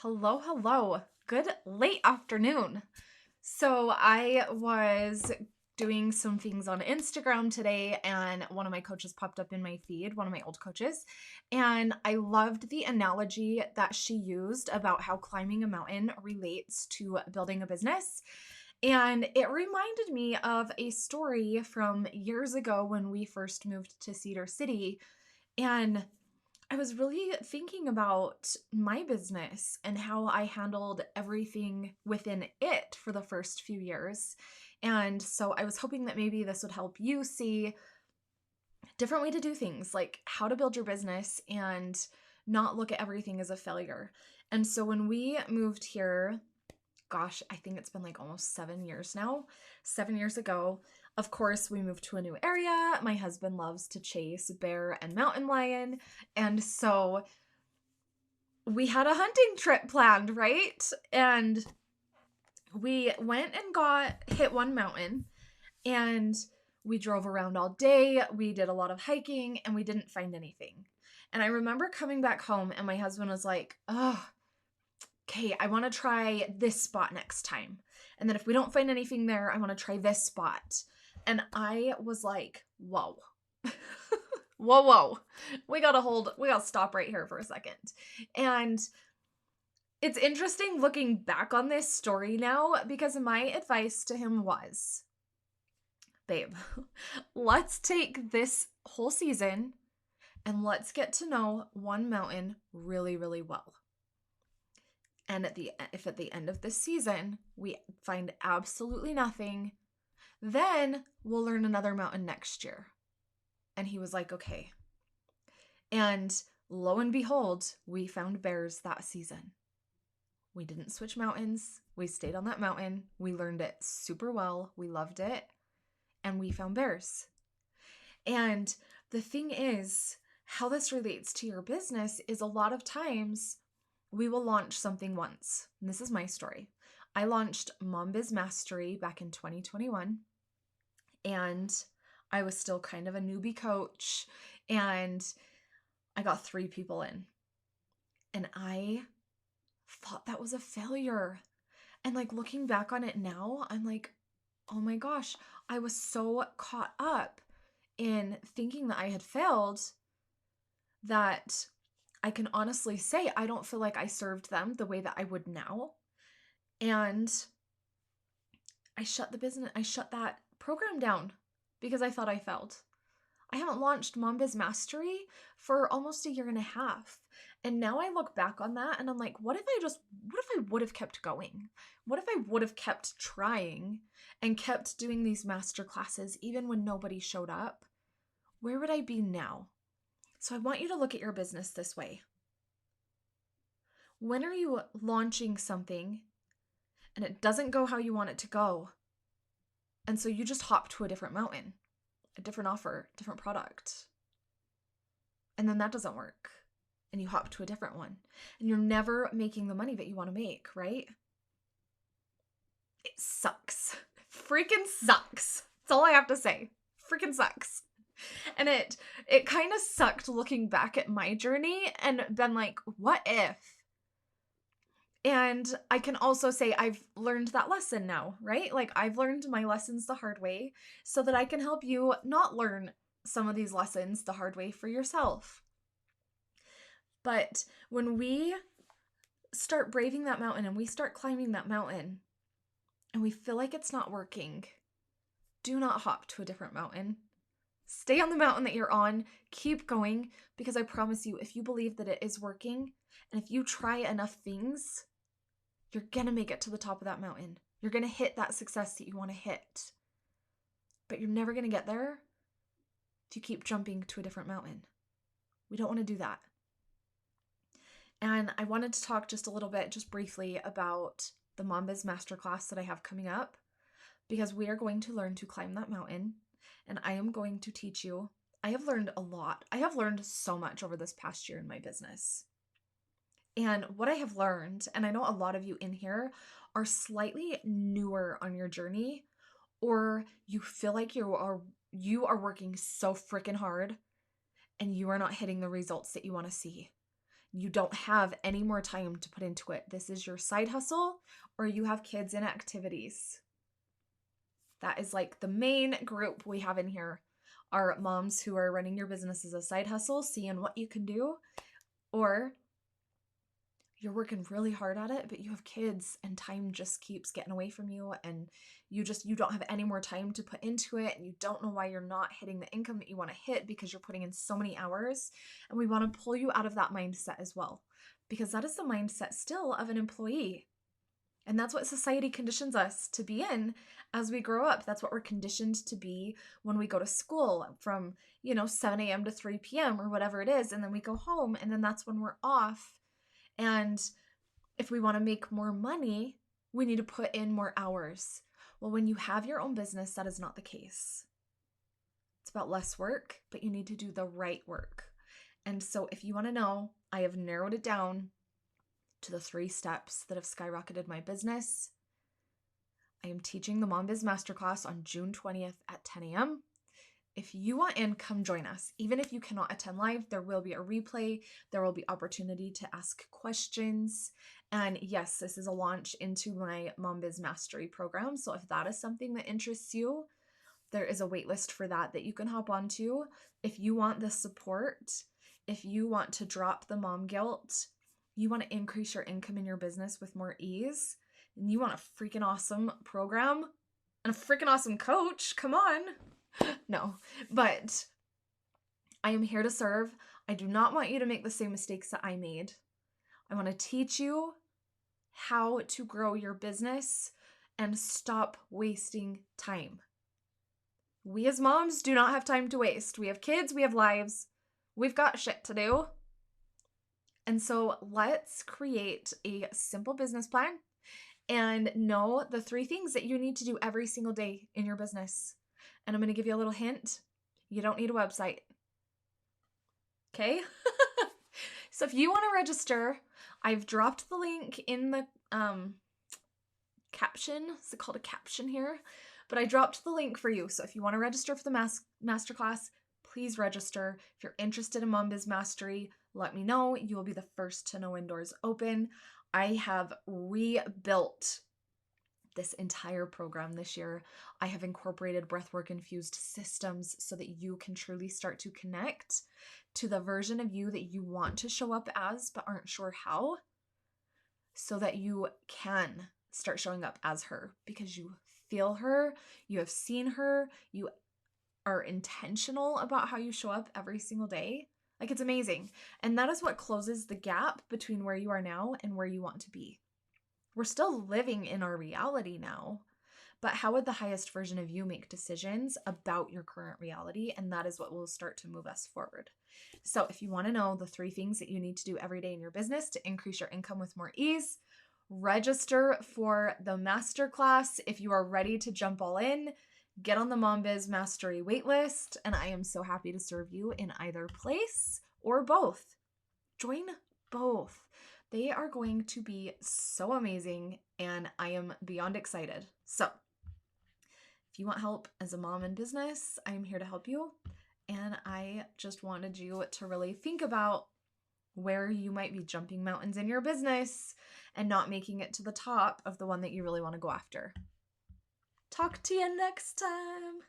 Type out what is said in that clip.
Hello, hello. Good late afternoon. So I was doing some things on Instagram today, and one of my coaches popped up in my feed, one of my old coaches, and I loved the analogy that she used about how climbing a mountain relates to building a business. And it reminded me of a story from years ago when we first moved to Cedar City. And I was really thinking about my business and how I handled everything within it for the first few years. And so I was hoping that maybe this would help you see a different way to do things, like how to build your business and not look at everything as a failure. And so when we moved here, gosh, I think it's been like almost 7 years now. 7 years ago, of course, we moved to a new area. My husband loves to chase bear and mountain lion. And so we had a hunting trip planned, right? And we went and got hit one mountain and we drove around all day. We did a lot of hiking and we didn't find anything. And I remember coming back home and my husband was like, oh, okay, I want to try this spot next time. And then if we don't find anything there, I want to try this spot. And I was like, whoa. Whoa. We got to stop right here for a second. And it's interesting looking back on this story now because my advice to him was, babe, let's take this whole season and let's get to know one mountain really, really well. And if at the end of this season we find absolutely nothing, then we'll learn another mountain next year. And he was like, okay. And lo and behold, we found bears that season. We didn't switch mountains. We stayed on that mountain. We learned it super well. We loved it. And we found bears. And the thing is, how this relates to your business is a lot of times we will launch something once. And this is my story. I launched Mom Biz Mastery back in 2021. And I was still kind of a newbie coach. And I got 3 people in. And I thought that was a failure. And like looking back on it now, I'm like, oh my gosh, I was so caught up in thinking that I had failed that I can honestly say I don't feel like I served them the way that I would now. And I shut that program down because I thought I failed. I haven't launched Mom Biz Mastery for almost a year and a half. And now I look back on that and I'm like, what if I would have kept going? What if I would have kept trying and kept doing these master classes even when nobody showed up? Where would I be now? So I want you to look at your business this way. When are you launching something and it doesn't go how you want it to go? And so you just hop to a different mountain, a different offer, different product. And then that doesn't work. And you hop to a different one. And you're never making the money that you want to make, right? It sucks. Freaking sucks. That's all I have to say. Freaking sucks. And it kind of sucked looking back at my journey and been like, what if? And I can also say I've learned that lesson now, right? Like I've learned my lessons the hard way so that I can help you not learn some of these lessons the hard way for yourself. But when we start braving that mountain and we start climbing that mountain and we feel like it's not working, do not hop to a different mountain. Stay on the mountain that you're on, keep going, because I promise you, if you believe that it is working and if you try enough things, you're going to make it to the top of that mountain. You're going to hit that success that you want to hit. But you're never going to get there if you keep jumping to a different mountain. We don't want to do that. And I wanted to talk just a little bit, just briefly, about the Mom Biz Masterclass that I have coming up, because we are going to learn to climb that mountain, and I am going to teach you. I have learned a lot. I have learned so much over this past year in my business. And what I have learned, and I know a lot of you in here are slightly newer on your journey, or you feel like you are working so freaking hard and you are not hitting the results that you want to see. you don't have any more time to put into it. This is your side hustle, or you have kids in activities. That is like the main group we have in here are moms who are running your business as a side hustle, seeing what you can do, or you're working really hard at it, but you have kids and time just keeps getting away from you, and you don't have any more time to put into it, and you don't know why you're not hitting the income that you want to hit because you're putting in so many hours. And we want to pull you out of that mindset as well, because that is the mindset still of an employee. And that's what society conditions us to be in as we grow up. That's what we're conditioned to be when we go to school from, 7 a.m. to 3 p.m. or whatever it is. And then we go home, and then that's when we're off. And if we want to make more money, we need to put in more hours. Well, when you have your own business, that is not the case. It's about less work, but you need to do the right work. And so if you want to know, I have narrowed it down to the 3 steps that have skyrocketed my business. I am teaching the Mom Biz Masterclass on June 20th at 10 a.m. If you want in, come join us. Even if you cannot attend live, there will be a replay. There will be opportunity to ask questions. And yes, this is a launch into my Mom Biz Mastery program. So if that is something that interests you, there is a waitlist for that you can hop onto. If you want the support, if you want to drop the mom guilt, you want to increase your income in your business with more ease, and you want a freaking awesome program and a freaking awesome coach, come on. No, but I am here to serve. I do not want you to make the same mistakes that I made. I want to teach you how to grow your business and stop wasting time. We as moms do not have time to waste. We have kids, we have lives, we've got shit to do. And so let's create a simple business plan and know the 3 things that you need to do every single day in your business. And I'm going to give you a little hint. You don't need a website. Okay? So if you want to register, I've dropped the link in the caption. Is it called a caption here? But I dropped the link for you. So if you want to register for the masterclass, please register. If you're interested in Mom Biz Mastery, let me know. You will be the first to know when doors open. I have rebuilt this entire program this year. I have incorporated breathwork infused systems so that you can truly start to connect to the version of you that you want to show up as but aren't sure how, so that you can start showing up as her because you feel her, you have seen her, you are intentional about how you show up every single day. Like, it's amazing. And that is what closes the gap between where you are now and where you want to be. We're still living in our reality now, but how would the highest version of you make decisions about your current reality? And that is what will start to move us forward. So if you want to know the 3 things that you need to do every day in your business to increase your income with more ease, register for the masterclass. If you are ready to jump all in, get on the Mom Biz Mastery waitlist, and I am so happy to serve you in either place or both. Join both. They are going to be so amazing, and I am beyond excited. So if you want help as a mom in business, I am here to help you. And I just wanted you to really think about where you might be jumping mountains in your business and not making it to the top of the one that you really want to go after. Talk to you next time.